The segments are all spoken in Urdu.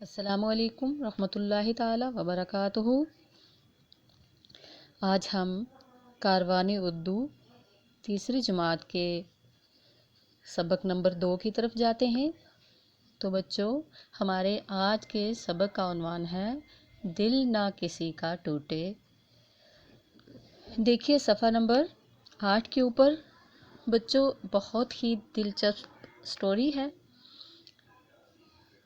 السلام علیکم رحمۃ اللہ تعالی وبرکاتہ۔ آج ہم کاروان اردو تیسری جماعت کے سبق نمبر 2 کی طرف جاتے ہیں۔ تو بچوں، ہمارے آج کے سبق کا عنوان ہے دل نہ کسی کا ٹوٹے۔ دیکھیے صفحہ نمبر 8 کے اوپر بچوں، بہت ہی دلچسپ سٹوری ہے۔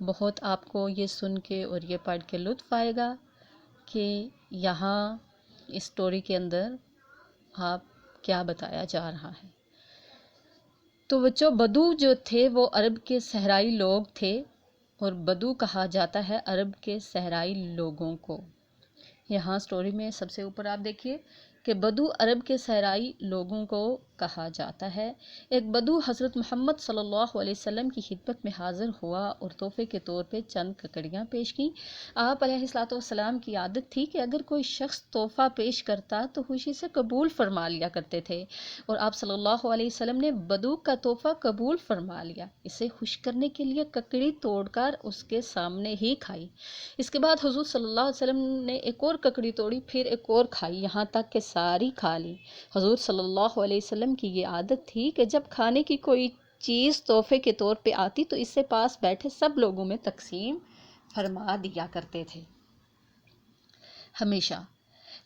بہت آپ کو یہ سن کے اور یہ پڑھ کے لطف آئے گا کہ یہاں اس سٹوری کے اندر آپ کیا بتایا جا رہا ہے۔ تو بچوں، بدو جو تھے وہ عرب کے صحرائی لوگ تھے، اور بدو کہا جاتا ہے عرب کے صحرائی لوگوں کو۔ یہاں سٹوری میں سب سے اوپر آپ دیکھیے کہ بدو عرب کے صحرائی لوگوں کو کہا جاتا ہے۔ ایک بدو حضرت محمد صلی اللہ علیہ وسلم کی خدمت میں حاضر ہوا اور تحفے کے طور پہ چند ککڑیاں پیش کیں۔ آپ علیہ الصلوۃ والسلام کی عادت تھی کہ اگر کوئی شخص تحفہ پیش کرتا تو خوشی سے قبول فرما لیا کرتے تھے، اور آپ صلی اللہ علیہ وسلم نے بدو کا تحفہ قبول فرما لیا۔ اسے خوش کرنے کے لیے ککڑی توڑ کر اس کے سامنے ہی کھائی۔ اس کے بعد حضور صلی اللہ علیہ وسلم نے ایک اور ککڑی توڑی، پھر ایک اور کھائی، یہاں تک کہ ساری کھا لی۔ حضور صلی اللہ علیہ وسلم کی یہ عادت تھی کہ جب کھانے کی کوئی چیز تحفے کے طور پہ آتی تو اسے پاس بیٹھے سب لوگوں میں تقسیم فرما دیا کرتے تھے ہمیشہ۔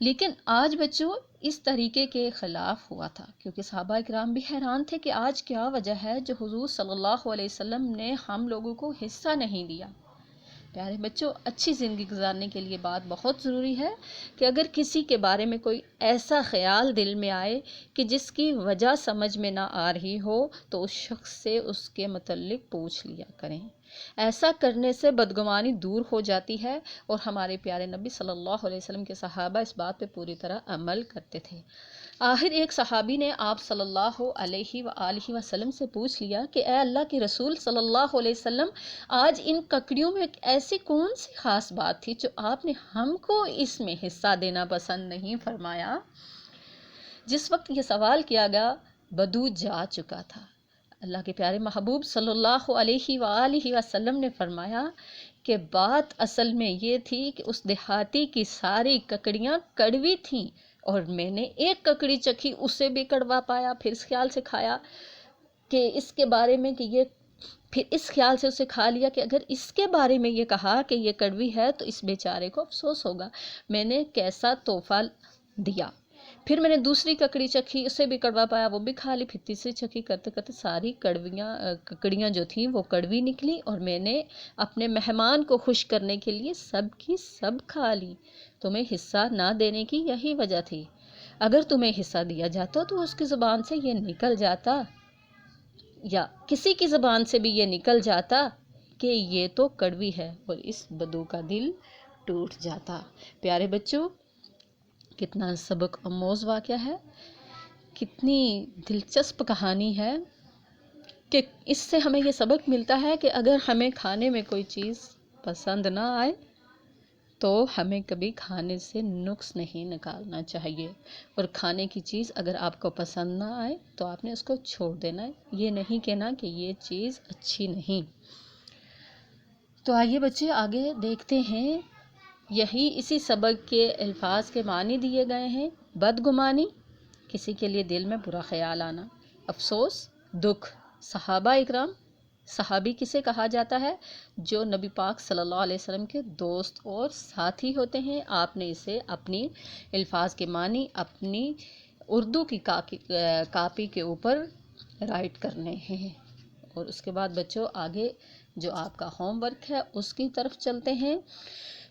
لیکن آج بچوں اس طریقے کے خلاف ہوا تھا، کیونکہ صحابہ کرام بھی حیران تھے کہ آج کیا وجہ ہے جو حضور صلی اللہ علیہ وسلم نے ہم لوگوں کو حصہ نہیں دیا۔ پیارے بچوں، اچھی زندگی گزارنے کے لیے بات بہت ضروری ہے کہ اگر کسی کے بارے میں کوئی ایسا خیال دل میں آئے کہ جس کی وجہ سمجھ میں نہ آ رہی ہو تو اس شخص سے اس کے متعلق پوچھ لیا کریں۔ ایسا کرنے سے بدگمانی دور ہو جاتی ہے، اور ہمارے پیارے نبی صلی اللہ علیہ وسلم کے صحابہ اس بات پہ پوری طرح عمل کرتے تھے۔ آخر ایک صحابی نے آپ صلی اللہ علیہ وآلہ وسلم سے پوچھ لیا کہ اے اللہ کے رسول صلی اللہ علیہ وسلم، آج ان ککڑیوں میں ایسی کون سی خاص بات تھی جو آپ نے ہم کو اس میں حصہ دینا پسند نہیں فرمایا؟ جس وقت یہ سوال کیا گیا بدو جا چکا تھا۔ اللہ کے پیارے محبوب صلی اللہ علیہ وآلہ وسلم نے فرمایا کہ بات اصل میں یہ تھی کہ اس دیہاتی کی ساری ککڑیاں کڑوی تھیں، اور میں نے ایک ککڑی چکھی، اسے بھی کڑوا پایا، پھر اس خیال سے کھایا کہ اس کے بارے میں کہ یہ، پھر اس خیال سے اسے کھا لیا کہ اگر اس کے بارے میں یہ کہا کہ یہ کڑوی ہے تو اس بیچارے کو افسوس ہوگا، میں نے کیسا تحفہ دیا۔ پھر میں نے دوسری ککڑی چکھی، اسے بھی کڑوا پایا، وہ بھی کھا لی۔ پھر تیسری چکھی، کرتے کرتے ساری ککڑیاں جو تھیں وہ کڑوی نکلی، اور میں نے اپنے مہمان کو خوش کرنے کے لیے سب کی سب کھا لی۔ تمہیں حصہ نہ دینے کی یہی وجہ تھی۔ اگر تمہیں حصہ دیا جاتا تو اس کی زبان سے یہ نکل جاتا، یا کسی کی زبان سے بھی یہ نکل جاتا کہ یہ تو کڑوی ہے، اور اس بدو کا دل ٹوٹ جاتا۔ پیارے بچوں، کتنا سبق آموز واقعہ ہے، کتنی دلچسپ کہانی ہے کہ اس سے ہمیں یہ سبق ملتا ہے کہ اگر ہمیں کھانے میں کوئی چیز پسند نہ آئے تو ہمیں کبھی کھانے سے نقص نہیں نکالنا چاہیے، اور کھانے کی چیز اگر آپ کو پسند نہ آئے تو آپ نے اس کو چھوڑ دینا ہے، یہ نہیں کہنا کہ یہ چیز اچھی نہیں۔ تو آئیے بچے آگے دیکھتے ہیں۔ یہی اسی سبق کے الفاظ کے معنی دیے گئے ہیں۔ بدگمانی، کسی کے لیے دل میں برا خیال آنا۔ افسوس، دکھ۔ صحابہ اکرام، صحابی کسے کہا جاتا ہے؟ جو نبی پاک صلی اللہ علیہ وسلم کے دوست اور ساتھی ہوتے ہیں۔ آپ نے اسے اپنی الفاظ کے معنی اپنی اردو کی کاپی کے اوپر رائٹ کرنے ہیں۔ اور اس کے بعد بچوں آگے جو آپ کا ہوم ورک ہے اس کی طرف چلتے ہیں۔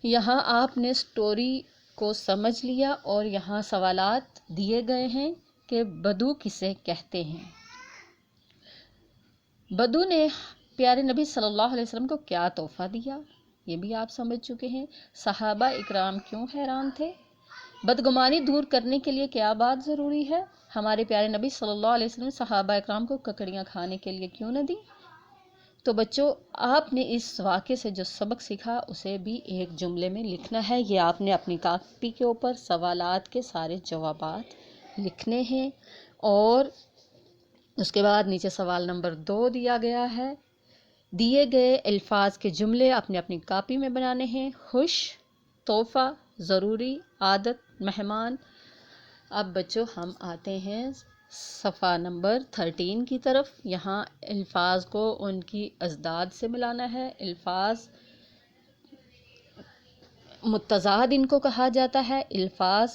یہاں آپ نے سٹوری کو سمجھ لیا، اور یہاں سوالات دیے گئے ہیں کہ بدو کسے کہتے ہیں۔ بدو نے پیارے نبی صلی اللہ علیہ وسلم کو کیا تحفہ دیا، یہ بھی آپ سمجھ چکے ہیں۔ صحابہ اکرام کیوں حیران تھے؟ بدگمانی دور کرنے کے لیے کیا بات ضروری ہے؟ ہمارے پیارے نبی صلی اللہ علیہ وسلم صحابہ اکرام کو ککڑیاں کھانے کے لیے کیوں نہ دی؟ تو بچوں، آپ نے اس واقعے سے جو سبق سیکھا اسے بھی ایک جملے میں لکھنا ہے۔ یہ آپ نے اپنی کاپی کے اوپر سوالات کے سارے جوابات لکھنے ہیں، اور اس کے بعد نیچے سوال نمبر 2 دیا گیا ہے۔ دیے گئے الفاظ کے جملے اپنی اپنی کاپی میں بنانے ہیں۔ خوش، تحفہ، ضروری، عادت، مہمان۔ اب بچوں ہم آتے ہیں صفحہ نمبر 13 کی طرف۔ یہاں الفاظ کو ان کی ازداد سے ملانا ہے۔ الفاظ متضاد ان کو کہا جاتا ہے۔ الفاظ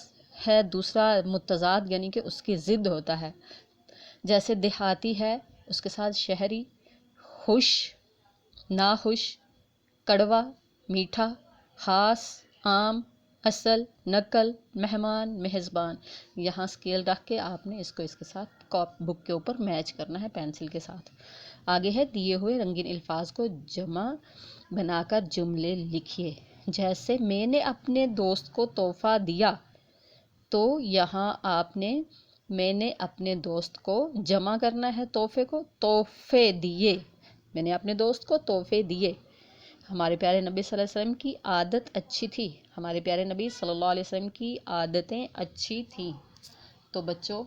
ہے دوسرا متضاد یعنی کہ اس کی ضد ہوتا ہے، جیسے دیہاتی ہے اس کے ساتھ شہری، خوش، ناخوش، کڑوا، میٹھا، خاص، عام، اصل، نقل، مہمان، میزبان۔ یہاں اسکیل رکھ کے آپ نے اس کے ساتھ بک کے اوپر میچ کرنا ہے پینسل کے ساتھ۔ آگے ہے دیے ہوئے رنگین الفاظ کو جمع بنا کر جملے لکھیے۔ جیسے میں نے اپنے دوست کو تحفہ دیا، تو یہاں آپ نے میں نے اپنے دوست کو جمع کرنا ہے تحفے کو، تحفے دیے، میں نے اپنے دوست کو تحفے دیے۔ ہمارے پیارے نبی صلی اللہ علیہ وسلم کی عادت اچھی تھی، ہمارے پیارے نبی صلی اللہ علیہ وسلم کی عادتیں اچھی تھیں۔ تو بچوں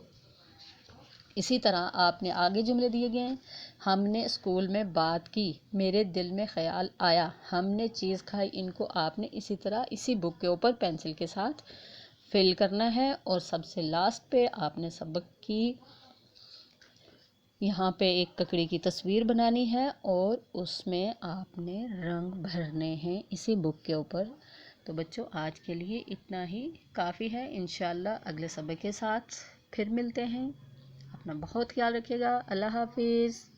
اسی طرح آپ نے آگے جملے دیے گئے ہیں۔ ہم نے اسکول میں بات کی، میرے دل میں خیال آیا، ہم نے چیز کھائی۔ ان کو آپ نے اسی طرح اسی بک کے اوپر پینسل کے ساتھ فل کرنا ہے۔ اور سب سے لاسٹ پہ آپ نے سبق کی یہاں پہ ایک ککڑی کی تصویر بنانی ہے اور اس میں آپ نے رنگ بھرنے ہیں اسی بک کے اوپر۔ تو بچوں آج کے لیے اتنا ہی کافی ہے، انشاءاللہ اگلے سبق کے ساتھ پھر ملتے ہیں۔ اپنا بہت خیال رکھیے گا۔ اللہ حافظ۔